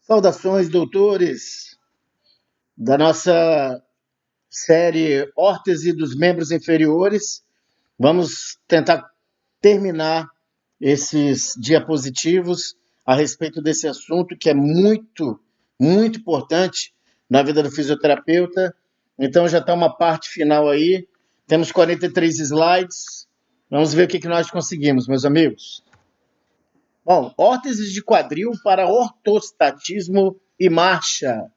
Saudações, doutores, da nossa série Órtese dos Membros Inferiores. Vamos tentar terminar esses diapositivos a respeito desse assunto que é muito, muito importante na vida do fisioterapeuta. Então já está uma parte final aí. Temos 43 slides. Vamos ver o que nós conseguimos, meus amigos. Bom, órteses de quadril para ortostatismo e marcha.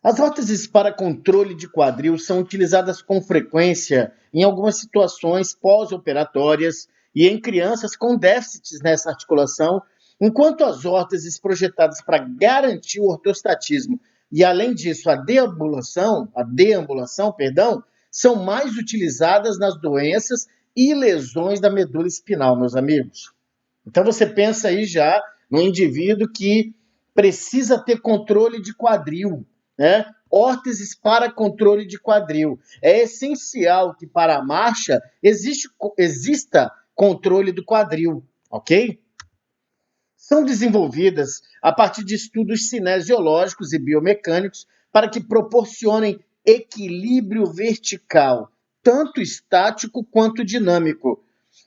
As órteses para controle de quadril são utilizadas com frequência em algumas situações pós-operatórias e em crianças com déficits nessa articulação, enquanto as órteses projetadas para garantir o ortostatismo e, além disso, a deambulação, são mais utilizadas nas doenças e lesões da medula espinal, meus amigos. Então você pensa aí já no indivíduo que precisa ter controle de quadril, né? Órteses para controle de quadril. É essencial que para a marcha exista controle do quadril, ok? São desenvolvidas a partir de estudos cinesiológicos e biomecânicos para que proporcionem equilíbrio vertical, tanto estático quanto dinâmico.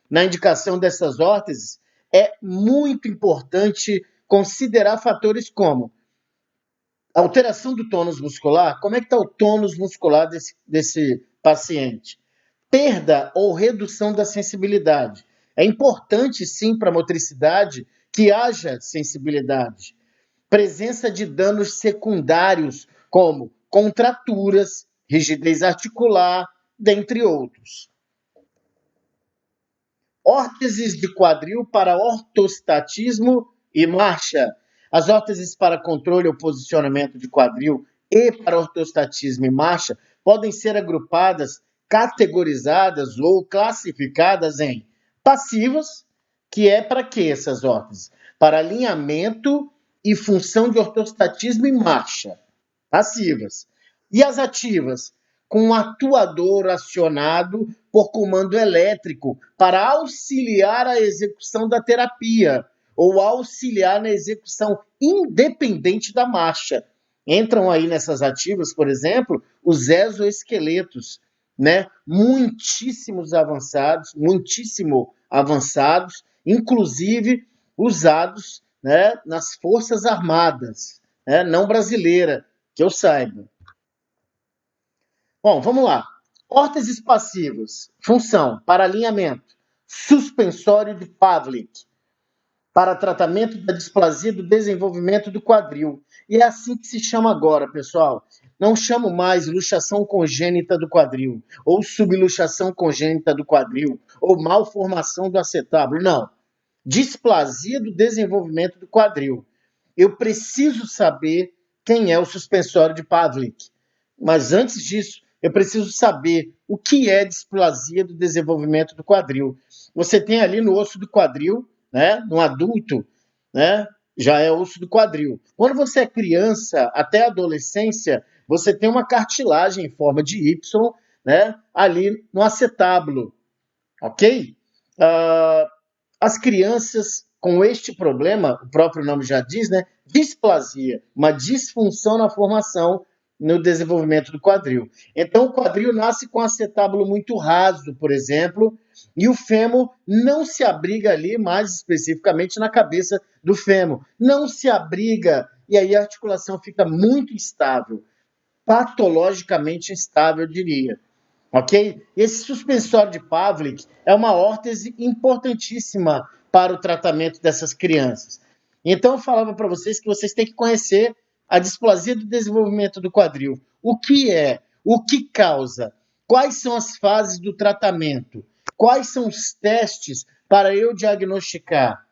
Na indicação dessas órteses, é muito importante considerar fatores como alteração do tônus muscular. Como é que está o tônus muscular desse paciente? Perda ou redução da sensibilidade. É importante, sim, para a motricidade que haja sensibilidade. Presença de danos secundários, como contraturas, rigidez articular, dentre outros. Órteses de quadril para ortostatismo e marcha. As órteses para controle ou posicionamento de quadril e para ortostatismo e marcha podem ser agrupadas, categorizadas ou classificadas em passivas, que é para quê essas órteses? Para alinhamento e função de ortostatismo e marcha. Passivas. E as ativas? Com um atuador acionado por comando elétrico para auxiliar a execução da terapia ou auxiliar na execução independente da marcha. Entram aí nessas ativas, por exemplo, os exoesqueletos, né? Muitíssimo avançados, inclusive usados, né, nas Forças Armadas, né, não brasileira, que eu saiba. Bom, vamos lá. Órteses passivas. Função: para alinhamento. Suspensório de Pavlik. Para tratamento da displasia do desenvolvimento do quadril. E é assim que se chama agora, pessoal. Não chamo mais luxação congênita do quadril, ou subluxação congênita do quadril, ou malformação do acetábulo. Não. Displasia do desenvolvimento do quadril. Eu preciso saber quem é o suspensório de Pavlik. Mas antes disso, eu preciso saber o que é displasia do desenvolvimento do quadril. Você tem ali no osso do quadril, né, no adulto, né, já é osso do quadril. Quando você é criança, até a adolescência, você tem uma cartilagem em forma de Y, né, ali no acetábulo, ok? As crianças com este problema, o próprio nome já diz, né, displasia, uma disfunção na formação no desenvolvimento do quadril. Então, o quadril nasce com acetábulo muito raso, por exemplo, e o fêmur não se abriga ali, mais especificamente na cabeça do fêmur. Não se abriga, e aí a articulação fica muito instável, patologicamente instável, eu diria. Ok? Esse suspensório de Pavlik é uma órtese importantíssima para o tratamento dessas crianças. Então, eu falava para vocês que vocês têm que conhecer a displasia do desenvolvimento do quadril. O que é? O que causa? Quais são as fases do tratamento? Quais são os testes para eu diagnosticar?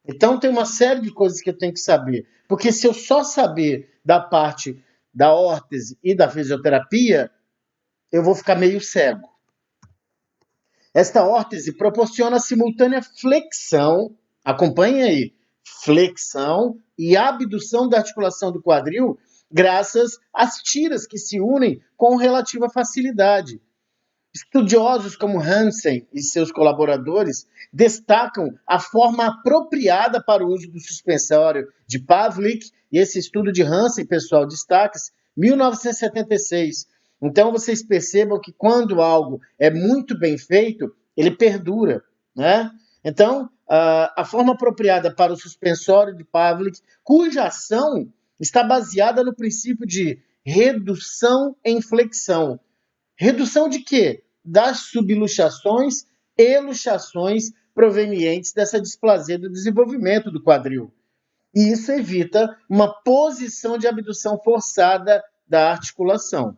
Então, tem uma série de coisas que eu tenho que saber. Porque se eu só saber da parte da órtese e da fisioterapia, eu vou ficar meio cego. Esta órtese proporciona simultânea flexão, acompanhe aí, flexão e abdução da articulação do quadril, graças às tiras que se unem com relativa facilidade. Estudiosos como Hansen e seus colaboradores destacam a forma apropriada para o uso do suspensório de Pavlik, e esse estudo de Hansen, pessoal, destaca-se 1976. Então, vocês percebam que quando algo é muito bem feito, ele perdura, né? Então, a forma apropriada para o suspensório de Pavlik, cuja ação está baseada no princípio de redução em flexão. Redução de quê? Das subluxações e luxações provenientes dessa displasia do desenvolvimento do quadril. E isso evita uma posição de abdução forçada da articulação.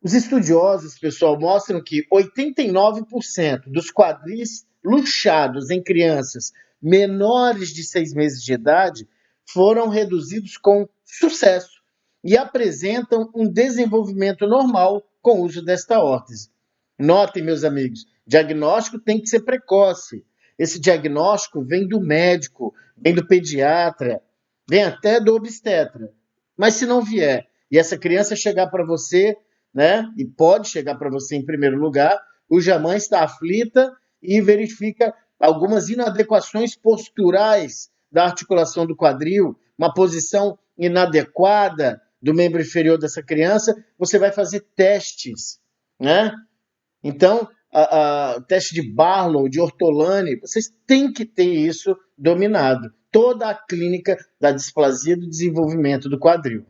Os estudiosos, pessoal, mostram que 89% dos quadris luxados em crianças menores de 6 meses de idade foram reduzidos com sucesso e apresentam um desenvolvimento normal com o uso desta órtese. Notem, meus amigos, diagnóstico tem que ser precoce. Esse diagnóstico vem do médico, vem do pediatra, vem até do obstetra. Mas se não vier e essa criança chegar para você, né, e pode chegar para você em primeiro lugar, cuja mãe está aflita e verifica algumas inadequações posturais da articulação do quadril, uma posição inadequada do membro inferior dessa criança, você vai fazer testes, né? Então, teste de Barlow, de Ortolani, vocês têm que ter isso dominado. Toda a clínica da displasia do desenvolvimento do quadril.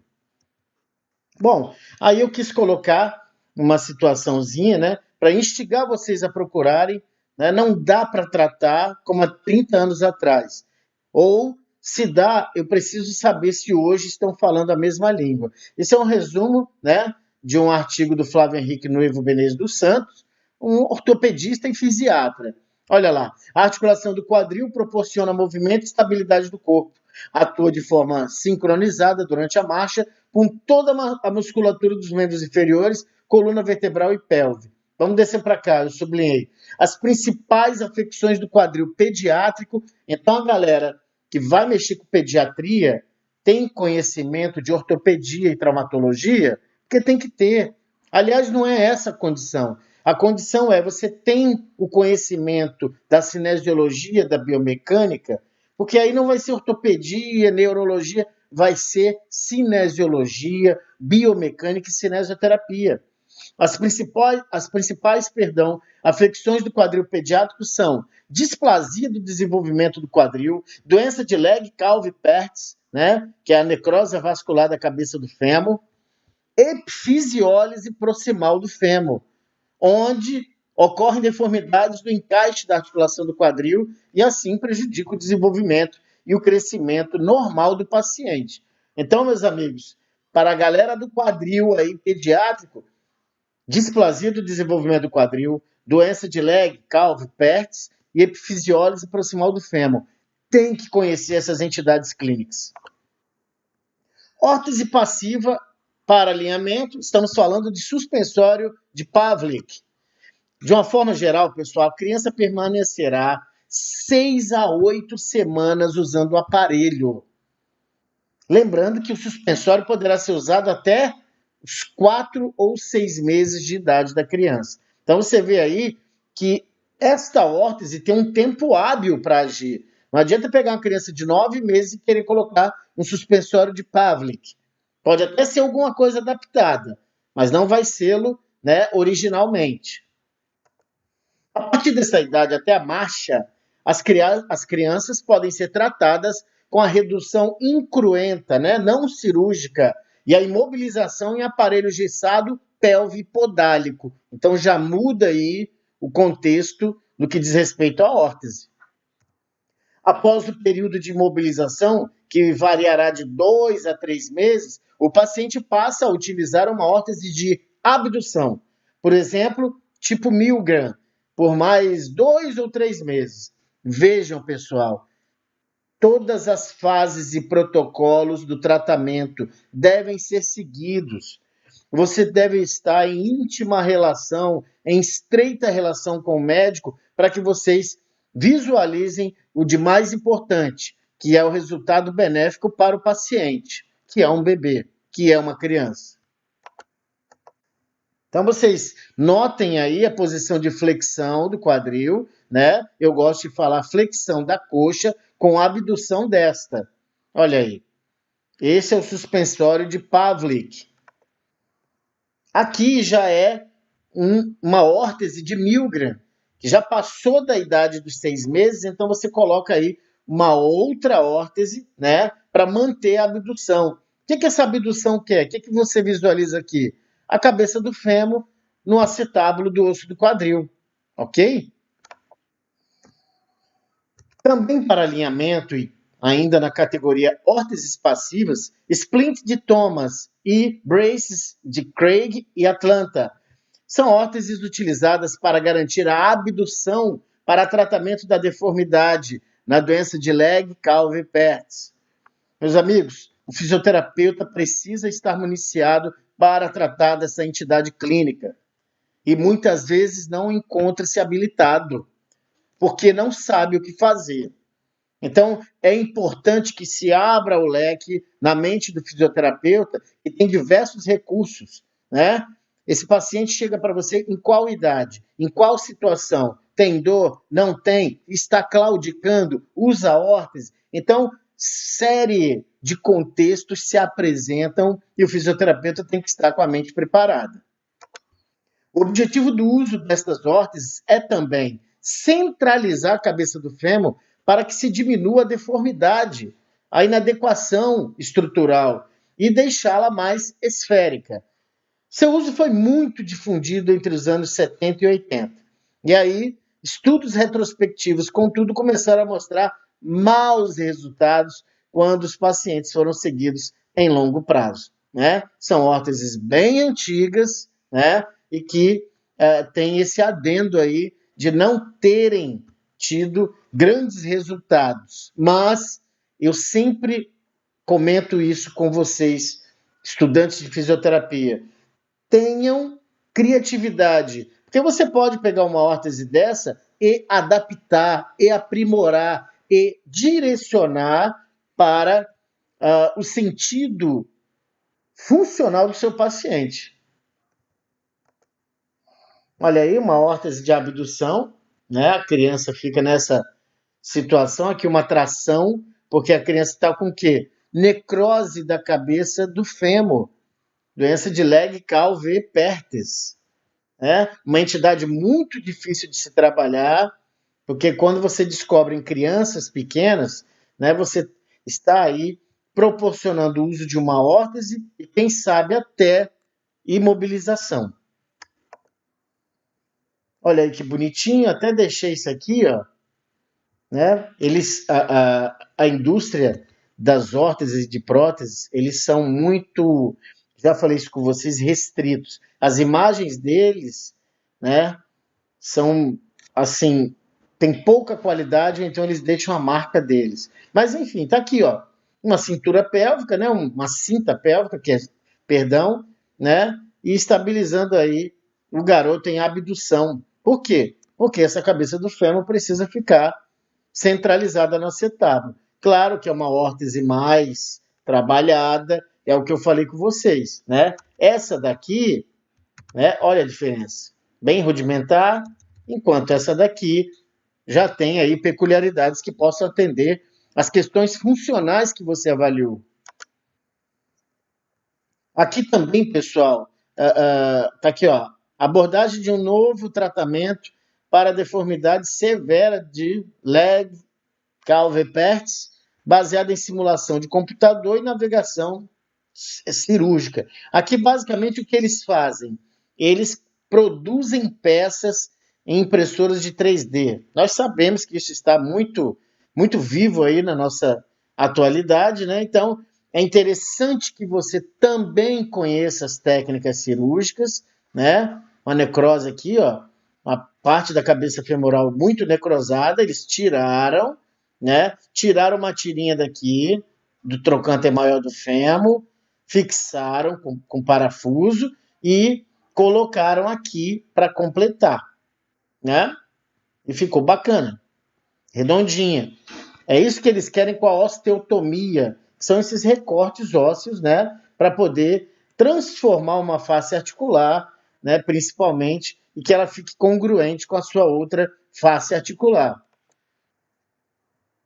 Bom, aí eu quis colocar uma situaçãozinha, né, para instigar vocês a procurarem, né, não dá para tratar como há 30 anos atrás. Ou, se dá, eu preciso saber se hoje estão falando a mesma língua. Esse é um resumo, né, de um artigo do Flávio Henrique Noivo Benez dos Santos, um ortopedista e fisiatra. Olha lá, a articulação do quadril proporciona movimento e estabilidade do corpo. Atua de forma sincronizada durante a marcha com toda a musculatura dos membros inferiores, coluna vertebral e pelve. Vamos descer para cá, eu sublinhei. As principais afecções do quadril pediátrico. Então, a galera que vai mexer com pediatria tem conhecimento de ortopedia e traumatologia, porque tem que ter. Aliás, não é essa a condição. A condição é você tem o conhecimento da cinesiologia, da biomecânica, porque aí não vai ser ortopedia, neurologia, vai ser cinesiologia, biomecânica e cinesioterapia. As principais afecções do quadril pediátrico são displasia do desenvolvimento do quadril, doença de Legg-Calvé-Pertz, né, que é a necrose vascular da cabeça do fêmur, epifisiólise proximal do fêmur, onde ocorrem deformidades do encaixe da articulação do quadril e assim prejudica o desenvolvimento e o crescimento normal do paciente. Então, meus amigos, para a galera do quadril aí pediátrico, displasia do desenvolvimento do quadril, doença de Legg-Calvé-Pertz e epifisiólise proximal do fêmur. Tem que conhecer essas entidades clínicas. Órtese passiva para alinhamento, estamos falando de suspensório de Pavlik. De uma forma geral, pessoal, a criança permanecerá 6 a 8 semanas usando o aparelho. Lembrando que o suspensório poderá ser usado até os 4 ou 6 meses de idade da criança. Então você vê aí que esta órtese tem um tempo hábil para agir. Não adianta pegar uma criança de 9 meses e querer colocar um suspensório de Pavlik. Pode até ser alguma coisa adaptada, mas não vai ser-lo, né, originalmente. A partir dessa idade, até a marcha, as crianças podem ser tratadas com a redução incruenta, né, não cirúrgica, e a imobilização em aparelho gessado pelvipodálico. Então já muda aí o contexto no que diz respeito à órtese. Após o período de imobilização, que variará de 2 a 3 meses, o paciente passa a utilizar uma órtese de abdução, por exemplo, tipo Milgram, por mais 2 ou 3 meses. Vejam, pessoal, todas as fases e protocolos do tratamento devem ser seguidos. Você deve estar em íntima relação, em estreita relação com o médico, para que vocês visualizem o de mais importante, que é o resultado benéfico para o paciente, que é um bebê, que é uma criança. Então, vocês notem aí a posição de flexão do quadril, né? Eu gosto de falar flexão da coxa com abdução desta. Olha aí. Esse é o suspensório de Pavlik. Aqui já é uma órtese de Milgram, que já passou da idade dos 6 meses, então você coloca aí uma outra órtese, né, para manter a abdução. O que essa abdução quer? O que você visualiza aqui? A cabeça do fêmur no acetábulo do osso do quadril, ok? Também para alinhamento e ainda na categoria órteses passivas, splint de Thomas e braces de Craig e Atlanta. São órteses utilizadas para garantir a abdução para tratamento da deformidade na doença de Legg-Calvé-Pertz. Meus amigos, o fisioterapeuta precisa estar municiado para tratar dessa entidade clínica e muitas vezes não encontra-se habilitado, porque não sabe o que fazer. Então, é importante que se abra o leque na mente do fisioterapeuta, que tem diversos recursos, né? Esse paciente chega para você em qual idade? Em qual situação? Tem dor? Não tem? Está claudicando? Usa órtese? Então, série de contextos se apresentam e o fisioterapeuta tem que estar com a mente preparada. O objetivo do uso destas órteses é também centralizar a cabeça do fêmur para que se diminua a deformidade, a inadequação estrutural e deixá-la mais esférica. Seu uso foi muito difundido entre os anos 70 e 80. E aí, estudos retrospectivos, contudo, começaram a mostrar maus resultados quando os pacientes foram seguidos em longo prazo, né? São órteses bem antigas, né? E que tem esse adendo aí de não terem tido grandes resultados. Mas eu sempre comento isso com vocês, estudantes de fisioterapia. Tenham criatividade, porque você pode pegar uma órtese dessa e adaptar, e aprimorar, e direcionar para o sentido funcional do seu paciente. Olha aí, uma órtese de abdução, né? A criança fica nessa situação aqui, uma tração, porque a criança está com o quê? Necrose da cabeça do fêmur, doença de Legg-Calvé-Pertz. Uma entidade muito difícil de se trabalhar, porque quando você descobre em crianças pequenas, né, você está aí proporcionando o uso de uma órtese e, quem sabe, até imobilização. Olha aí que bonitinho, até deixei isso aqui, ó, né? A indústria das órteses e de próteses, eles são muito, já falei isso com vocês, restritos. As imagens deles, né, são, assim, tem pouca qualidade, então eles deixam a marca deles. Mas, enfim, tá aqui, ó, uma cintura pélvica, né, uma cinta pélvica, perdão, né, e estabilizando aí o garoto em abdução. Por quê? Porque essa cabeça do fêmur precisa ficar centralizada no acetábulo. Claro que é uma órtese mais trabalhada, é o que eu falei com vocês, né? Essa daqui, né, olha a diferença, bem rudimentar, enquanto essa daqui já tem aí peculiaridades que possam atender as questões funcionais que você avaliou. Aqui também, pessoal, tá aqui, ó, abordagem de um novo tratamento para deformidade severa de Legg-Calvé-Pertz, baseada em simulação de computador e navegação cirúrgica. Aqui, basicamente, o que eles fazem? Eles produzem peças em impressoras de 3D. Nós sabemos que isso está muito, muito vivo aí na nossa atualidade, né? Então, é interessante que você também conheça as técnicas cirúrgicas, né? Uma necrose aqui, ó, uma parte da cabeça femoral muito necrosada, eles tiraram, né? Tiraram uma tirinha daqui, do trocante maior do fêmur, fixaram com parafuso e colocaram aqui para completar, né? E ficou bacana, redondinha. É isso que eles querem com a osteotomia, que são esses recortes ósseos, né? Para poder transformar uma face articular né, principalmente, e que ela fique congruente com a sua outra face articular.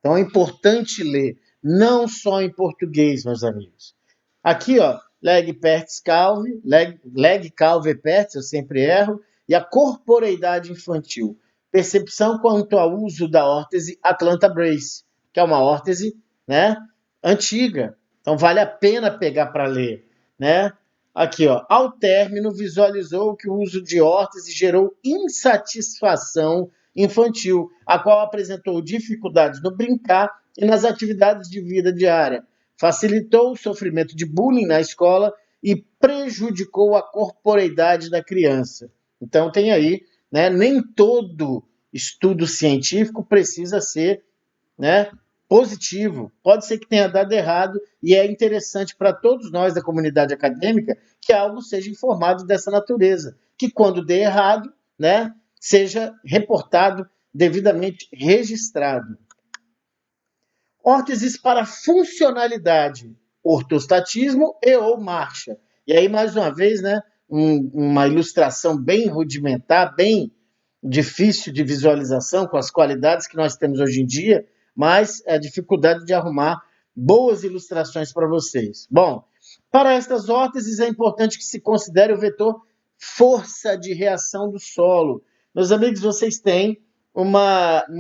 Então é importante ler, não só em português, meus amigos. Aqui, ó, leg pertis calve, leg calve pertis, eu sempre erro, e a corporeidade infantil. Percepção quanto ao uso da órtese Atlanta Brace, que é uma órtese, né, antiga. Então vale a pena pegar para ler, né? Aqui, ó, ao término visualizou que o uso de órtese gerou insatisfação infantil, a qual apresentou dificuldades no brincar e nas atividades de vida diária, facilitou o sofrimento de bullying na escola e prejudicou a corporeidade da criança. Então tem aí, né, nem todo estudo científico precisa ser, né, positivo. Pode ser que tenha dado errado e é interessante para todos nós da comunidade acadêmica que algo seja informado dessa natureza, que quando der errado, né, seja reportado, devidamente registrado. Órteses para funcionalidade, ortostatismo e ou marcha. E aí, mais uma vez, né, uma ilustração bem rudimentar, bem difícil de visualização com as qualidades que nós temos hoje em dia, mas a dificuldade de arrumar boas ilustrações para vocês. Bom, para estas órteses é importante que se considere o vetor força de reação do solo. Meus amigos, vocês têm uma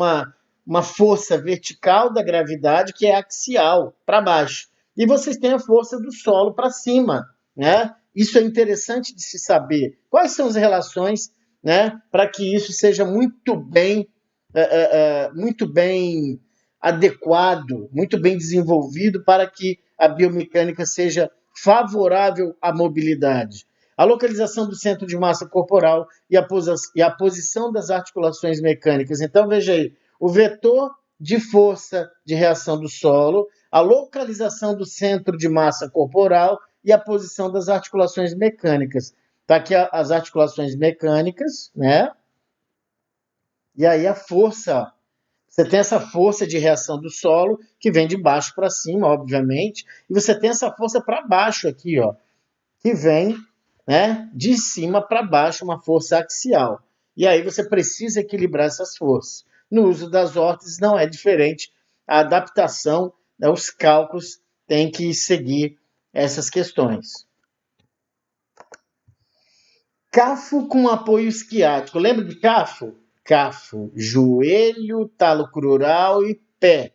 força vertical da gravidade que é axial, para baixo. E vocês têm a força do solo para cima, né? Isso é interessante de se saber. Quais são as relações, né, para que isso seja muito bem adequado, muito bem desenvolvido para que a biomecânica seja favorável à mobilidade. A localização do centro de massa corporal e a posição das articulações mecânicas. Então, veja aí, o vetor de força de reação do solo, a localização do centro de massa corporal e a posição das articulações mecânicas. Está aqui as articulações mecânicas, né? E aí a força, você tem essa força de reação do solo, que vem de baixo para cima, obviamente, e você tem essa força para baixo aqui, ó, que vem, né, de cima para baixo, uma força axial. E aí você precisa equilibrar essas forças. No uso das órteses não é diferente. A adaptação, né, os cálculos têm que seguir essas questões. CAFO com apoio esquiático. Lembra de CAFO? CAFO, joelho, talo crural e pé.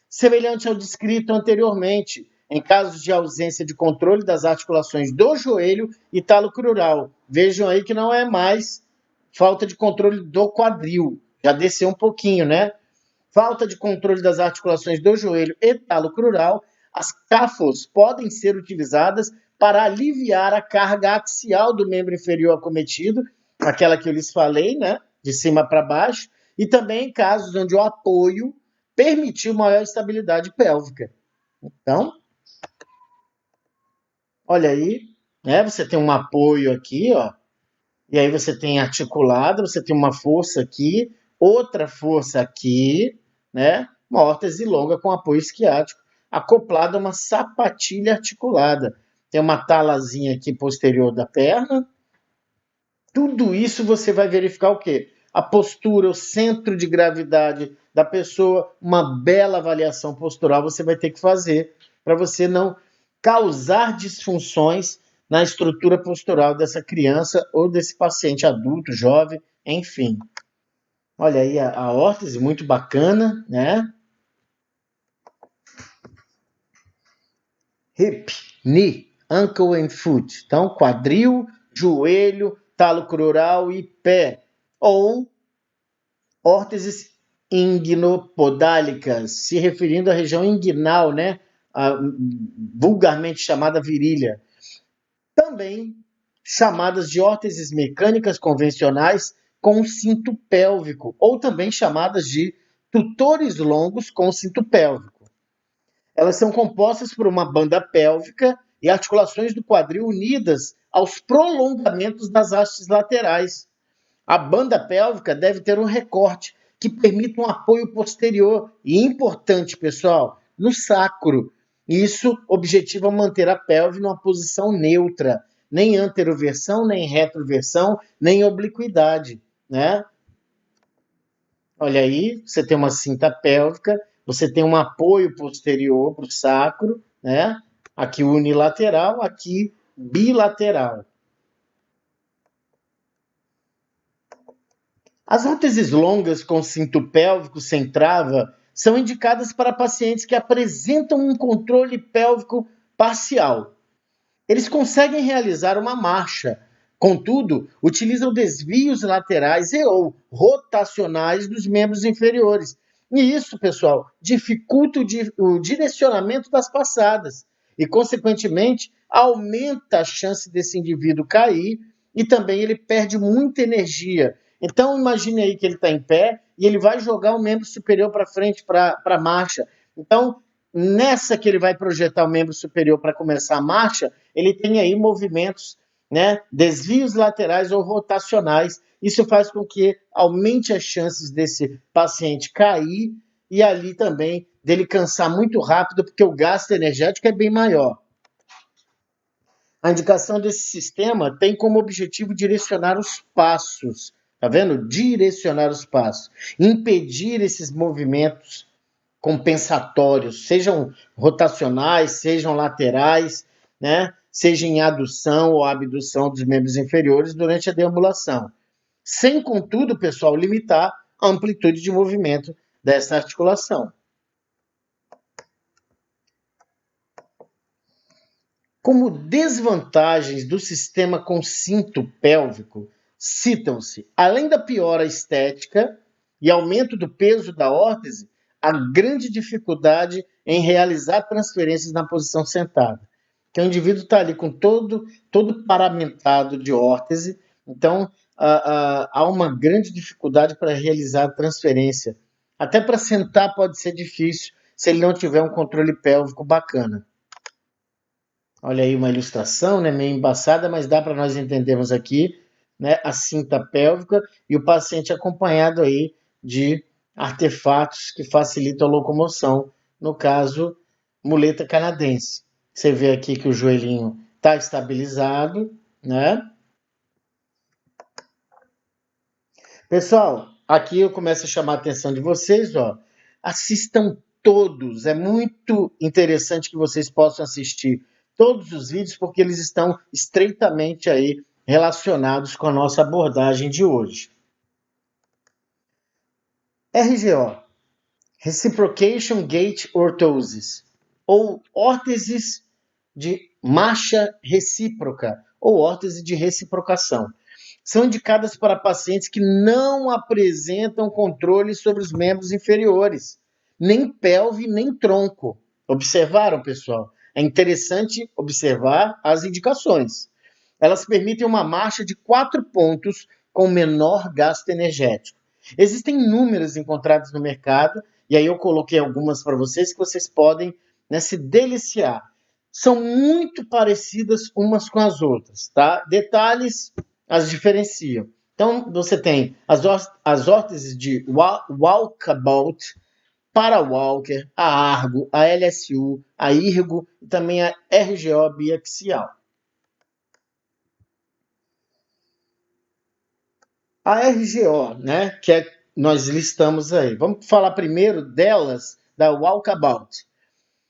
Semelhante ao descrito anteriormente, em casos de ausência de controle das articulações do joelho e talo crural. Vejam aí que não é mais falta de controle do quadril. Já desceu um pouquinho, né? Falta de controle das articulações do joelho e talo crural. As CAFOs podem ser utilizadas para aliviar a carga axial do membro inferior acometido, aquela que eu lhes falei, né? De cima para baixo, e também em casos onde o apoio permitiu maior estabilidade pélvica. Então, olha aí, né? Você tem um apoio aqui, ó, e aí você tem articulado, você tem uma força aqui, outra força aqui, né? Uma órtese longa com apoio isquiático, acoplada a uma sapatilha articulada. Tem uma talazinha aqui posterior da perna. Tudo isso você vai verificar o quê? A postura, o centro de gravidade da pessoa, uma bela avaliação postural você vai ter que fazer para você não causar disfunções na estrutura postural dessa criança ou desse paciente adulto, jovem, enfim. Olha aí a órtese, muito bacana, né? Hip, knee, ankle and foot. Então, quadril, joelho, talo crural e pé. Ou órteses ingnopodálicas, se referindo à região inguinal, né? Vulgarmente chamada virilha. Também chamadas de órteses mecânicas convencionais com cinto pélvico, ou também chamadas de tutores longos com cinto pélvico. Elas são compostas por uma banda pélvica e articulações do quadril unidas aos prolongamentos das hastes laterais. A banda pélvica deve ter um recorte que permita um apoio posterior e importante, pessoal, no sacro. Isso objetiva manter a pelve numa posição neutra, nem anteroversão, nem retroversão, nem obliquidade, né? Olha aí, você tem uma cinta pélvica, você tem um apoio posterior para o sacro, né? Aqui unilateral, aqui bilateral. As órteses longas com cinto pélvico sem trava são indicadas para pacientes que apresentam um controle pélvico parcial. Eles conseguem realizar uma marcha, contudo, utilizam desvios laterais e ou rotacionais dos membros inferiores. E isso, pessoal, dificulta o direcionamento das passadas e, consequentemente, aumenta a chance desse indivíduo cair e também ele perde muita energia. Então, imagine aí que ele está em pé e ele vai jogar o membro superior para frente para a marcha. Então, nessa que ele vai projetar o membro superior para começar a marcha, ele tem aí movimentos, né, desvios laterais ou rotacionais. Isso faz com que aumente as chances desse paciente cair e ali também dele cansar muito rápido, porque o gasto energético é bem maior. A indicação desse sistema tem como objetivo direcionar os passos, tá vendo? Direcionar os passos, impedir esses movimentos compensatórios, sejam rotacionais, sejam laterais, né? Seja em adução ou abdução dos membros inferiores durante a deambulação. Sem, contudo, pessoal, limitar a amplitude de movimento dessa articulação. Como desvantagens do sistema com cinto pélvico, citam-se, além da piora estética e aumento do peso da órtese, a grande dificuldade em realizar transferências na posição sentada. Que o indivíduo está ali com todo paramentado de órtese, então há uma grande dificuldade para realizar a transferência. Até para sentar pode ser difícil se ele não tiver um controle pélvico bacana. Olha aí uma ilustração, né, meio embaçada, mas dá para nós entendermos aqui, né, a cinta pélvica e o paciente acompanhado aí de artefatos que facilitam a locomoção, no caso, muleta canadense. Você vê aqui que o joelhinho está estabilizado, né? Pessoal, aqui eu começo a chamar a atenção de vocês, ó. Assistam todos, é muito interessante que vocês possam assistir todos os vídeos, porque eles estão estreitamente aí relacionados com a nossa abordagem de hoje. RGO, Reciprocation Gait Orthosis, ou órteses de marcha recíproca, ou órtese de reciprocação. São indicadas para pacientes que não apresentam controle sobre os membros inferiores, nem pelve, nem tronco. Observaram, pessoal? É interessante observar as indicações. Elas permitem uma marcha de 4 pontos com menor gasto energético. Existem inúmeras encontradas no mercado, e aí eu coloquei algumas para vocês que vocês podem, né, se deliciar. São muito parecidas umas com as outras, tá? Detalhes as diferenciam. Então, você tem as órteses de Walkabout, Parawalker, a Argo, a LSU, a Irgo e também a RGO biaxial. A RGO, né, que nós listamos aí. Vamos falar primeiro delas, da Walkabout.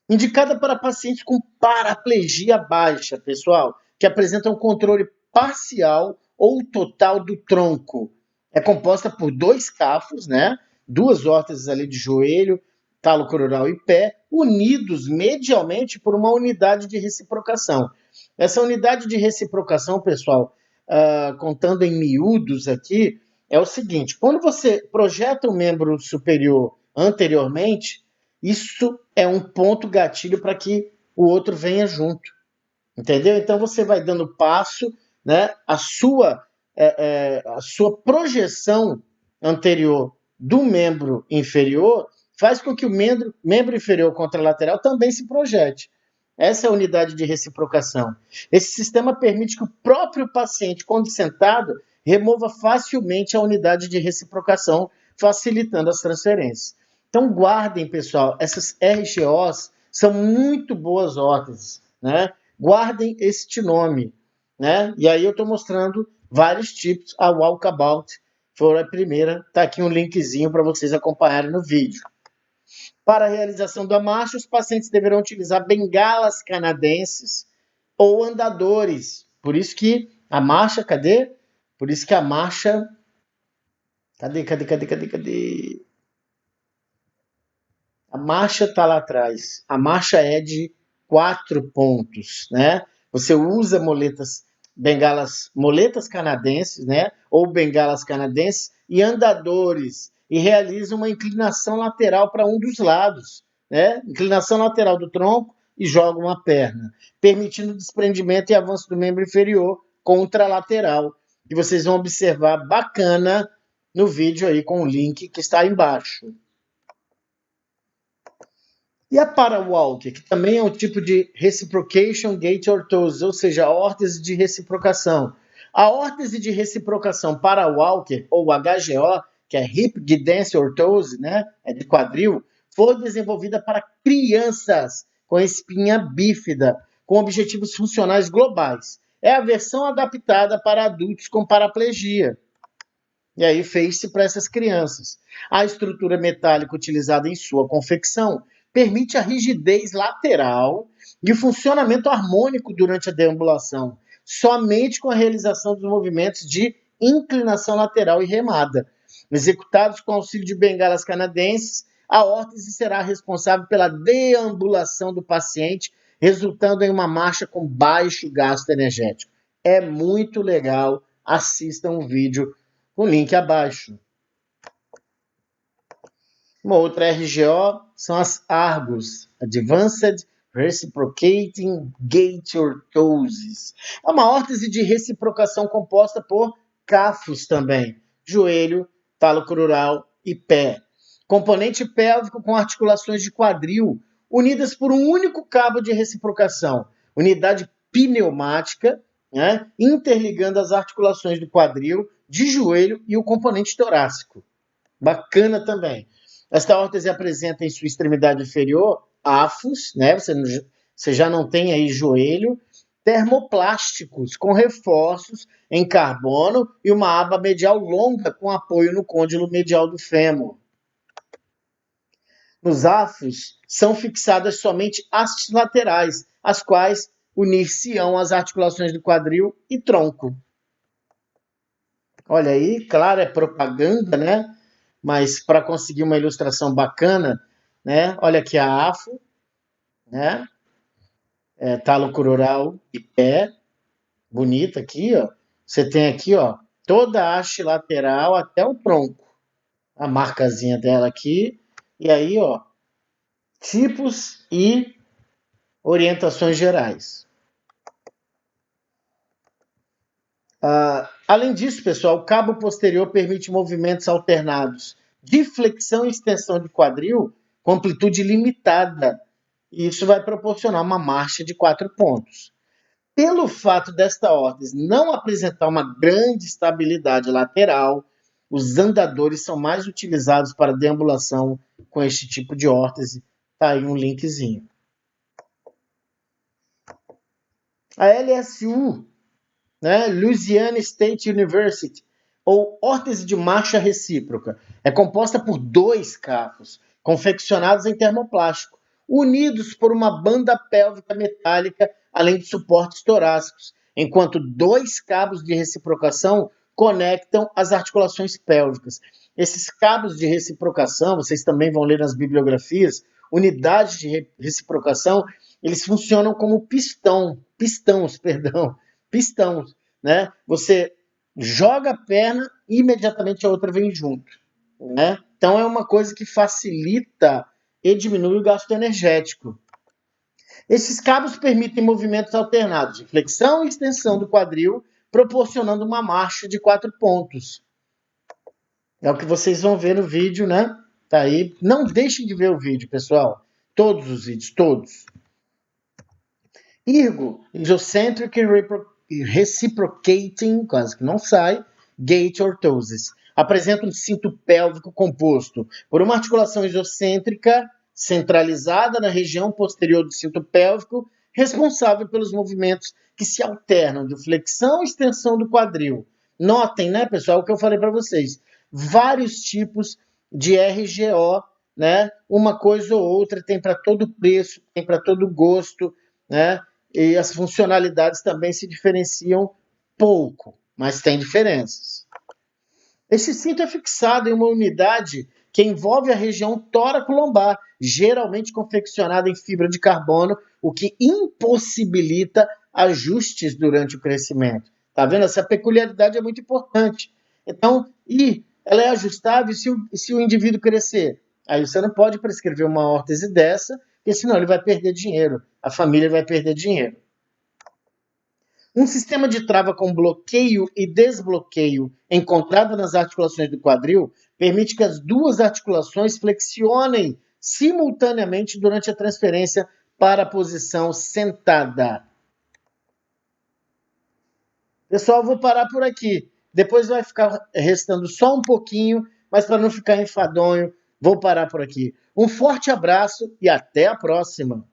Indicada para pacientes com paraplegia baixa, pessoal, que apresentam controle parcial ou total do tronco. É composta por 2 cafos, né? 2 órteses ali de joelho, talo crural e pé, unidos medialmente por uma unidade de reciprocação. Essa unidade de reciprocação, pessoal, contando em miúdos aqui, é o seguinte: quando você projeta o membro superior anteriormente, isso é um ponto gatilho para que o outro venha junto, entendeu? Então você vai dando passo, né? A sua projeção anterior do membro inferior faz com que o membro inferior contralateral também se projete. Essa é a unidade de reciprocação. Esse sistema permite que o próprio paciente, quando sentado, remova facilmente a unidade de reciprocação, facilitando as transferências. Então guardem, pessoal, essas RGOs são muito boas órteses, né? Guardem este nome. né? E aí eu estou mostrando vários tipos. A Walkabout foi a primeira. Está aqui um linkzinho para vocês acompanharem no vídeo. Para a realização da marcha, os pacientes deverão utilizar bengalas canadenses ou andadores. Por isso que a marcha, cadê? Por isso que a marcha... Cadê? A marcha está lá atrás. A marcha é de 4 pontos, né? Você usa moletas canadenses, né? Ou bengalas canadenses e andadores e realiza uma inclinação lateral para um dos lados, né? Inclinação lateral do tronco e joga uma perna, permitindo o desprendimento e avanço do membro inferior contralateral. E vocês vão observar bacana no vídeo aí com o link que está aí embaixo. E a Parawalk, que também é um tipo de Reciprocation Gait Orthosis, ou seja, a órtese de reciprocação. A órtese de reciprocação Parawalker, ou HGO, que é Hip Guidance Orthose, né, é de quadril, foi desenvolvida para crianças com espinha bífida, com objetivos funcionais globais. É a versão adaptada para adultos com paraplegia. E aí fez-se para essas crianças. A estrutura metálica utilizada em sua confecção permite a rigidez lateral e o funcionamento harmônico durante a deambulação, somente com a realização dos movimentos de inclinação lateral e remada. Executados com auxílio de bengalas canadenses, a órtese será responsável pela deambulação do paciente, resultando em uma marcha com baixo gasto energético. É muito legal, assistam o vídeo o link abaixo. Uma outra RGO são as ARGOS, Advanced Reciprocating Gait Orthoses. É uma órtese de reciprocação composta por CAFOS também, joelho, talo crural e pé. Componente pélvico com articulações de quadril, unidas por um único cabo de reciprocação. Unidade pneumática, né, interligando as articulações do quadril, de joelho e o componente torácico. Bacana também. Esta órtese apresenta em sua extremidade inferior afos, né? Você já não tem aí joelho, termoplásticos com reforços em carbono e uma aba medial longa com apoio no côndilo medial do fêmur. Nos afos são fixadas somente hastes laterais, as quais unir-se-ão às articulações do quadril e tronco. Olha aí, claro, é propaganda, né? Mas para conseguir uma ilustração bacana, né? Olha aqui a AFO, né? Talo crural e pé, bonita aqui, ó. Você tem aqui, ó, toda a haste lateral até o tronco. A marcazinha dela aqui. E aí, ó, tipos e orientações gerais. Além disso, pessoal, o cabo posterior permite movimentos alternados de flexão e extensão de quadril com amplitude limitada. E isso vai proporcionar uma marcha de 4 pontos. Pelo fato desta órtese não apresentar uma grande estabilidade lateral, os andadores são mais utilizados para deambulação com este tipo de órtese. Tá aí um linkzinho. A LSU, né, Louisiana State University, ou órtese de marcha recíproca, é composta por 2 cafos, confeccionados em termoplástico, unidos por uma banda pélvica metálica, além de suportes torácicos, enquanto 2 cabos de reciprocação conectam as articulações pélvicas. Esses cabos de reciprocação, vocês também vão ler nas bibliografias, unidades de reciprocação, eles funcionam como pistões, né? Você joga a perna e imediatamente a outra vem junto, né? Então é uma coisa que facilita e diminui o gasto energético. Esses cabos permitem movimentos alternados de flexão e extensão do quadril, proporcionando uma marcha de 4 pontos. É o que vocês vão ver no vídeo, né? Tá aí. Não deixem de ver o vídeo, pessoal. Todos os vídeos, todos. Irgo, Isocentric Reciprocating, quase que não sai, Gait Orthosis. Apresenta um cinto pélvico composto por uma articulação isocêntrica centralizada na região posterior do cinto pélvico, responsável pelos movimentos que se alternam de flexão e extensão do quadril. Notem, né, pessoal, o que eu falei para vocês. Vários tipos de RGO, né? Uma coisa ou outra, tem para todo preço, tem para todo gosto, né? E as funcionalidades também se diferenciam pouco, mas tem diferenças. Esse cinto é fixado em uma unidade que envolve a região tóraco-lombar, geralmente confeccionada em fibra de carbono, o que impossibilita ajustes durante o crescimento. Tá vendo? Essa peculiaridade é muito importante. Então, ela é ajustável se o indivíduo crescer. Aí você não pode prescrever uma órtese dessa, porque senão ele vai perder dinheiro, a família vai perder dinheiro. Um sistema de trava com bloqueio e desbloqueio encontrado nas articulações do quadril permite que as duas articulações flexionem simultaneamente durante a transferência para a posição sentada. Pessoal, vou parar por aqui. Depois vai ficar restando só um pouquinho, mas para não ficar enfadonho, vou parar por aqui. Um forte abraço e até a próxima!